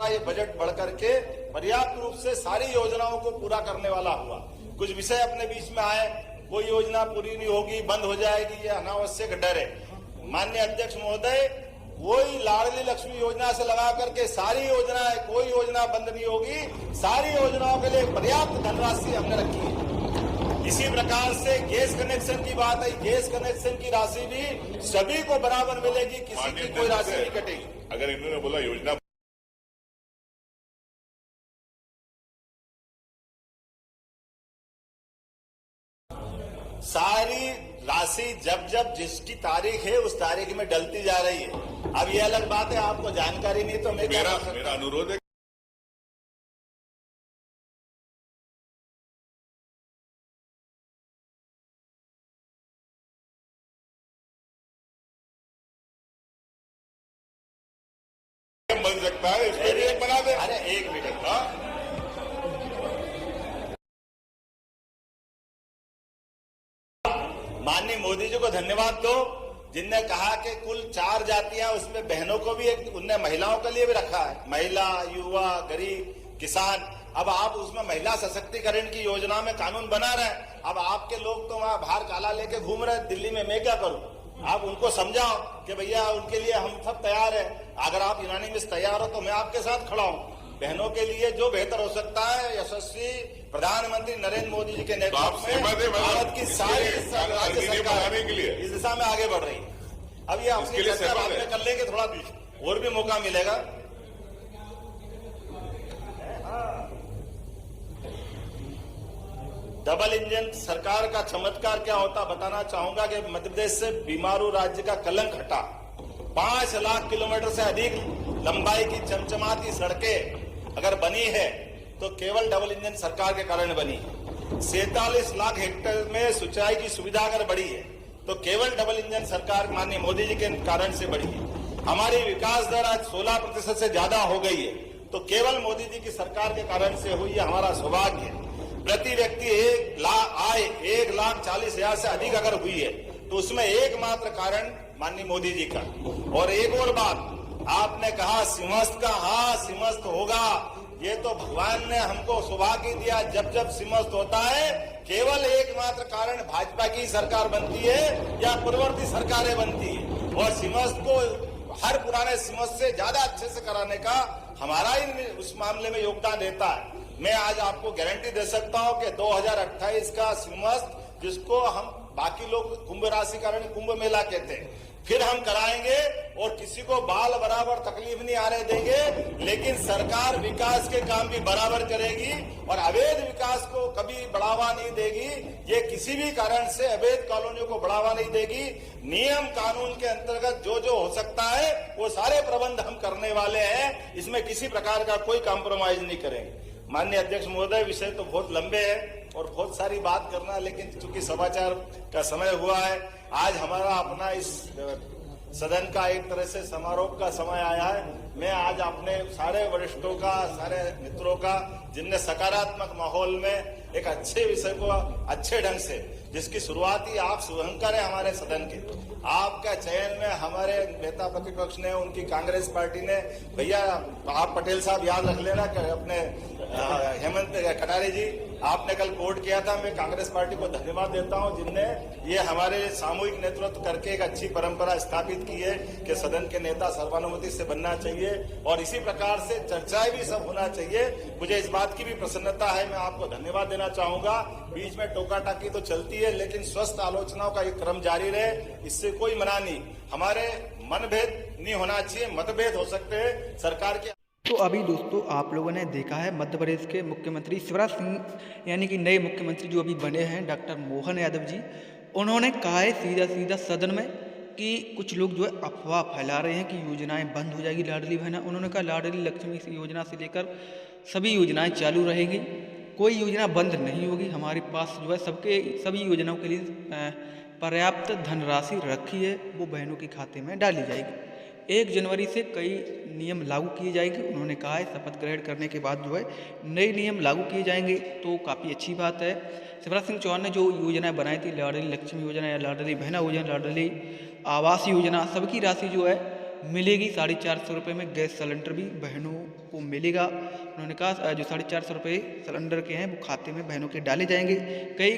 ये बजट बढ़ करके पर्याप्त रूप से सारी योजनाओं को पूरा करने वाला हुआ। कुछ विषय अपने बीच में आए, कोई योजना पूरी नहीं होगी, बंद हो जाएगी, ये अनावश्यक डर है। माननीय अध्यक्ष महोदय, वही लाडली लक्ष्मी योजना से लगा करके सारी योजनाएं, कोई योजना बंद नहीं होगी, सारी योजनाओं के लिए पर्याप्त धनराशि हमने रखी है। इसी प्रकार से गैस कनेक्शन की बात है, गैस कनेक्शन की राशि भी सभी को बराबर मिलेगी, किसी की कोई राशि नहीं कटेगी। अगर इन्होंने बोला योजना सारी राशि जब जब जिसकी तारीख है उस तारीख में डलती जा रही है। अब ये अलग बात है, आपको जानकारी नहीं तो मेरा अनुरोध है बन सकता है, इसमें भी एक बना दे। अरे एक मिनट, माननीय मोदी जी को धन्यवाद दो, जिनने कहा कि कुल 4 जातियां, उसमें बहनों को भी एक, उनने महिलाओं के लिए भी रखा है, महिला, युवा, गरीब, किसान। अब आप उसमें महिला सशक्तिकरण की योजना में कानून बना रहे हैं। अब आपके लोग तो वहां बाहर काला लेके घूम रहे हैं दिल्ली में, मैं क्या करूं? आप उनको समझाओ कि भैया उनके लिए हम सब तैयार है, अगर आप यूनानिमस तैयार हो तो मैं आपके साथ खड़ा हूं। बहनों के लिए जो बेहतर हो सकता है, यशस्वी प्रधानमंत्री नरेंद्र मोदी जी के नेतृत्व में भारत की सारी राज्य सरकार इस दिशा में आगे बढ़ रही है। अब ये अपनी चर्चा बाद में कर लेंगे, थोड़ा और भी मौका मिलेगा। डबल इंजन सरकार का चमत्कार क्या होता बताना चाहूंगा कि मध्य प्रदेश से बीमारू राज्य का कलंक हटा। 5 लाख किलोमीटर से अधिक लंबाई की चमचमाती सड़कें अगर बनी है तो केवल डबल इंजन सरकार के कारण बनी है। 47 लाख हेक्टेयर में सिंचाई की सुविधा अगर बढ़ी है तो केवल डबल इंजन सरकार माननीय मोदी जी के कारण से बढ़ी है। हमारी विकास दर आज 16% से ज्यादा हो गई है तो केवल मोदी जी की सरकार के कारण से हुई है, हमारा सौभाग्य है। प्रति व्यक्ति 1,40,000 से अधिक अगर हुई है तो उसमें एकमात्र कारण माननीय मोदी जी का। और एक और बात, आपने कहा सिंहस्थ का, हाँ सिंहस्थ होगा, ये तो भगवान ने हमको सौभाग्य दिया। जब जब सिंहस्थ होता है केवल एकमात्र कारण भाजपा की सरकार बनती है या पूर्ववर्ती सरकारें बनती है, और सिंहस्थ को हर पुराने सिंहस्थ से ज्यादा अच्छे से कराने का हमारा ही उस मामले में योगदान रहता है। मैं आज आपको गारंटी दे सकता हूं कि 2028 का सिंहस्थ, जिसको हम बाकी लोग कुंभ राशि कारण कुंभ मेला कहते हैं, फिर हम कराएंगे और किसी को बाल बराबर तकलीफ नहीं आने देंगे। लेकिन सरकार विकास के काम भी बराबर करेगी और अवैध विकास को कभी बढ़ावा नहीं देगी। ये किसी भी कारण से अवैध कॉलोनियों को बढ़ावा नहीं देगी। नियम कानून के अंतर्गत जो जो हो सकता है वो सारे प्रबंध हम करने वाले हैं, इसमें किसी प्रकार का कोई कॉम्प्रोमाइज नहीं करेंगे। माननीय अध्यक्ष महोदय, विषय तो बहुत लंबे हैं और बहुत सारी बात करना है, लेकिन चूंकि समाचार का समय हुआ है, आज हमारा अपना इस सदन का एक तरह से समारोह का समय आया है। मैं आज अपने सारे वरिष्ठों का, सारे मित्रों का, जिनने सकारात्मक माहौल में एक अच्छे विषय को अच्छे ढंग से, जिसकी शुरुआत ही आप शुभंकर है हमारे सदन के, आपका चयन में हमारे नेता प्रतिपक्ष ने, उनकी कांग्रेस पार्टी ने, भैया आप पटेल साहब याद रख लेना कि अपने हेमंत कटारे जी, आपने कल कोर्ट किया था। मैं कांग्रेस पार्टी को धन्यवाद देता हूं जिनने ये हमारे सामूहिक नेतृत्व करके एक अच्छी परंपरा स्थापित की है कि सदन के नेता सर्वानुमति से बनना चाहिए और इसी प्रकार से चर्चाएं भी सब होना चाहिए। मुझे इस बात की भी प्रसन्नता है, मैं आपको धन्यवाद देना चाहूंगा। बीच में टोका टाकी तो चलती है, लेकिन स्वस्थ आलोचनाओं का एक क्रम जारी रहे, इससे कोई मना नहीं। हमारे मनभेद नहीं होना चाहिए, मतभेद हो सकते हैं सरकार के। तो अभी दोस्तों आप लोगों ने देखा है मध्य प्रदेश के मुख्यमंत्री शिवराज सिंह यानी कि नए मुख्यमंत्री जो अभी बने हैं डॉक्टर मोहन यादव जी, उन्होंने कहा है सीधा सीधा सदन में कि कुछ लोग जो है अफवाह फैला रहे हैं कि योजनाएं बंद हो जाएगी लाडली बहना। उन्होंने कहा लाडली लक्ष्मी योजना से लेकर सभी योजनाएं चालू रहेंगी, कोई योजना बंद नहीं होगी। हमारे पास जो है सभी योजनाओं के लिए पर्याप्त धनराशि रखी है, वो बहनों के खाते में डाली जाएगी। 1 जनवरी से कई नियम लागू किए जाएंगे। उन्होंने कहा है शपथ ग्रहण करने के बाद जो है नए नियम लागू किए जाएंगे, तो काफ़ी अच्छी बात है। शिवराज सिंह चौहान ने जो योजनाएं बनाई थी, लाडली लक्ष्मी योजना या लाडली बहना योजना, लाडली आवास योजना, सबकी राशि जो है मिलेगी। 450 रुपये में गैस सिलेंडर भी बहनों को मिलेगा। उन्होंने कहा जो 450 रुपये सिलेंडर के हैं वो खाते में बहनों के डाले जाएंगे। कई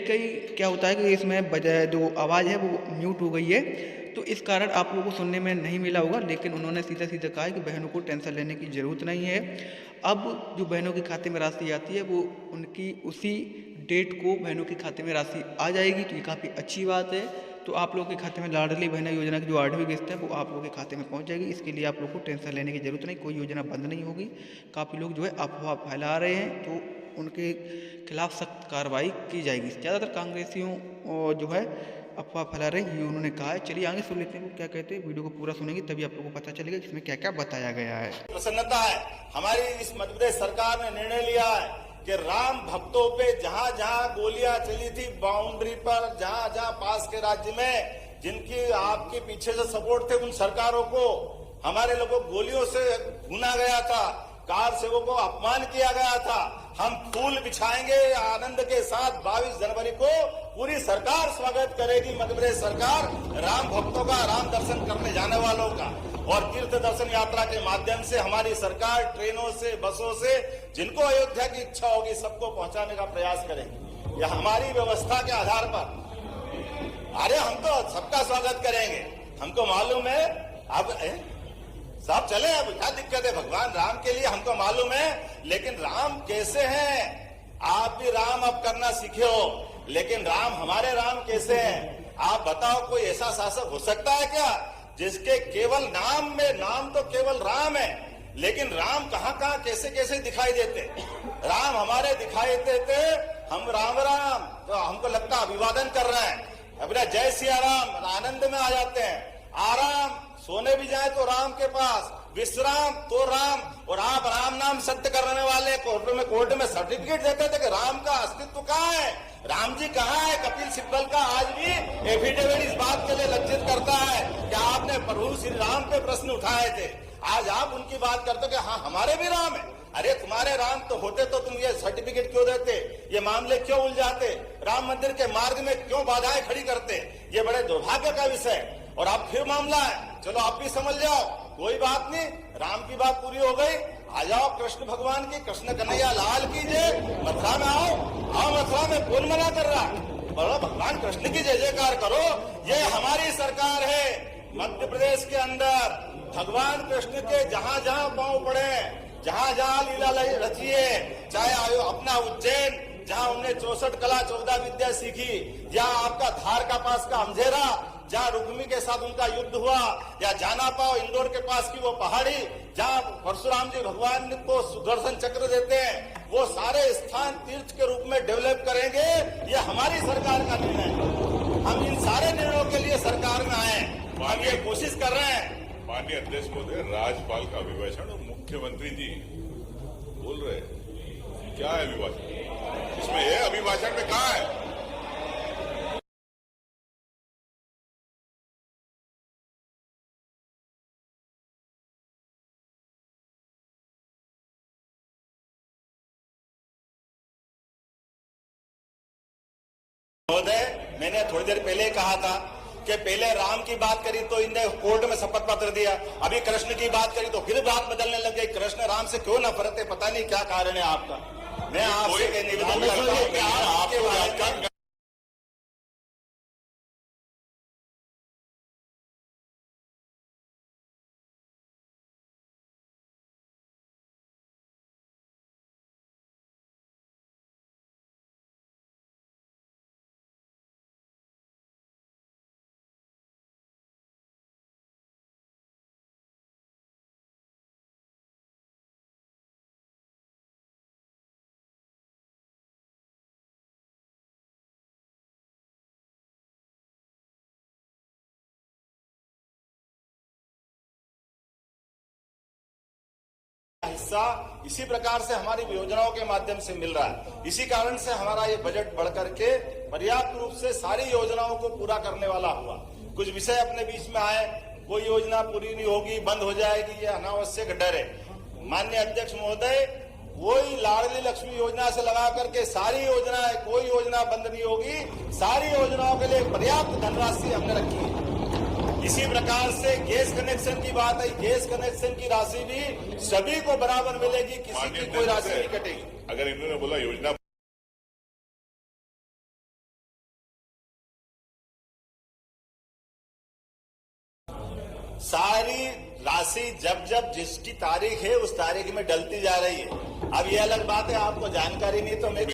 क्या होता है कि इसमें जो आवाज़ है वो म्यूट हो गई है, तो इस कारण आप लोगों को सुनने में नहीं मिला होगा, लेकिन उन्होंने सीधा कहा है कि बहनों को टेंशन लेने की ज़रूरत नहीं है। अब जो बहनों के खाते में राशि आती है वो उनकी उसी डेट को बहनों के खाते में राशि आ जाएगी, तो ये काफ़ी अच्छी बात है। तो आप लोगों के खाते में लाडली बहना योजना की जो 8वीं किस्त है वो आप लोगों के खाते में पहुंच जाएगी। इसके लिए आप लोग को टेंशन लेने की ज़रूरत नहीं, कोई योजना बंद नहीं होगी। काफ़ी लोग जो है अफवाह फैला रहे हैं, तो उनके खिलाफ सख्त कार्रवाई की जाएगी। ज़्यादातर कांग्रेसियों जो है अफवाह फैला रहे हैं, ये उन्होंने कहा है। चलिए आगे सुन लेते हैं वो क्या कहते हैं। वीडियो को पूरा सुनेंगे तभी आप लोगों को पता चलेगा इसमें क्या क्या बताया गया है। प्रसन्नता है हमारी इस मध्य प्रदेश सरकार ने निर्णय लिया है कि राम भक्तों पे जहां जहां गोलियां चली थी बाउंड्री पर, जहां जहां पास के राज्य में जिनकी आपके पीछे से सपोर्ट थे, उन सरकारों को हमारे लोगों को गोलियों से भूना गया था, कार सेवकों को अपमान किया गया था। हम फूल बिछाएंगे आनंद के साथ। 22 जनवरी को पूरी सरकार स्वागत करेगी, मध्य प्रदेश सरकार राम भक्तों का, राम दर्शन करने जाने वालों का। और तीर्थ दर्शन यात्रा के माध्यम से हमारी सरकार ट्रेनों से, बसों से जिनको अयोध्या की इच्छा होगी सबको पहुंचाने का प्रयास करेंगे। यह हमारी व्यवस्था के आधार पर। अरे हम तो सबका स्वागत करेंगे, हमको मालूम है। अब सब चले, अब क्या दिक्कत है भगवान राम के लिए, हमको मालूम है। लेकिन राम कैसे हैं, आप भी राम अब करना सीखे हो, लेकिन राम हमारे राम कैसे हैं आप बताओ। कोई ऐसा शासक हो सकता है क्या जिसके केवल नाम में, नाम तो केवल राम है, लेकिन राम कहाँ कहाँ कैसे कैसे दिखाई देते। राम हमारे दिखाई देते, हम राम राम तो हमको लगता अभिवादन कर रहे हैं, अपना जय सिया राम आनंद में आ जाते हैं। आराम सोने भी जाए तो राम के पास, विश्राम तो राम। और आप राम नाम सत्य करने वाले कोर्ट में सर्टिफिकेट देते थे कि राम का अस्तित्व कहाँ है, राम जी कहाँ है। कपिल सिब्बल का आज भी एफिडेविट इस बात के लिए लज्जित करता है कि आपने प्रभु श्री राम पे प्रश्न उठाए थे, आज आप उनकी बात करते कि हाँ हमारे भी राम है। अरे तुम्हारे राम तो होते तो तुम ये सर्टिफिकेट क्यों देते, ये मामले क्यों उलझाते, राम मंदिर के मार्ग में क्यों बाधाएं खड़ी करते। ये बड़े दुर्भाग्य का विषय है। और अब फिर मामला है, चलो आप भी समझ जाओ, कोई बात नहीं, राम की बात पूरी हो गई। आ जाओ कृष्ण भगवान की, कृष्ण कन्हैया लाल की जय। मथुरा में आओ मथुरा में कौन मना कर रहा, बोलो भगवान कृष्ण की जय जयकार करो। ये हमारी सरकार है मध्य प्रदेश के अंदर। भगवान कृष्ण के जहां जहां पांव पड़े, जहां जहां लीला रची है, चाहे अपना उज्जैन जहां हमने 64 कला 14 विद्या सीखी, या आपका धार का पास का अमझेरा जहां रुक्मी के साथ उनका युद्ध हुआ, या जाना पाओ इंदौर के पास की वो पहाड़ी जहां परशुराम जी भगवान को सुदर्शन चक्र देते हैं, वो सारे स्थान तीर्थ के रूप में डेवलप करेंगे। ये हमारी सरकार का निर्णय है। हम इन सारे निर्णयों के लिए सरकार में आए, हम ये कोशिश कर रहे हैं। माननीय अध्यक्ष महोदय, राज्यपाल का अभिभाषण और मुख्यमंत्री जी बोल रहे हैं, क्या है अभिभाषण इसमें, है अभिभाषण में कहा है। महोदय, मैंने थोड़ी देर पहले कहा था कि पहले राम की बात करी तो इनने कोर्ट में शपथ पत्र दिया, अभी कृष्ण की बात करी तो फिर बात बदलने लग गई। कृष्ण राम से क्यों नफरत है, पता नहीं क्या कारण है आपका। मैं आपसे निवेदन करता हूं कि आपके हिस्सा इसी प्रकार से हमारी योजनाओं के माध्यम से मिल रहा है। इसी कारण से हमारा ये बजट बढ़कर के पर्याप्त रूप से सारी योजनाओं को पूरा करने वाला हुआ। कुछ विषय अपने बीच में आए, कोई योजना पूरी नहीं होगी, बंद हो जाएगी, ये अनावश्यक डर है। माननीय अध्यक्ष महोदय, कोई लाडली लक्ष्मी योजना से लगा करके सारी योजनाएं, कोई योजना बंद नहीं होगी। सारी योजनाओं के लिए पर्याप्त धनराशि हमने रखी है। इसी प्रकार से गैस कनेक्शन की बात है, गैस कनेक्शन की राशि भी सभी को बराबर मिलेगी, किसी माननीय की कोई राशि अध्यक्ष, नहीं कटेगी। अगर इन्होंने बोला योजना सारी राशि जब जब जिसकी तारीख है उस तारीख में डलती जा रही है। अब ये अलग बात है, आपको जानकारी नहीं तो मैं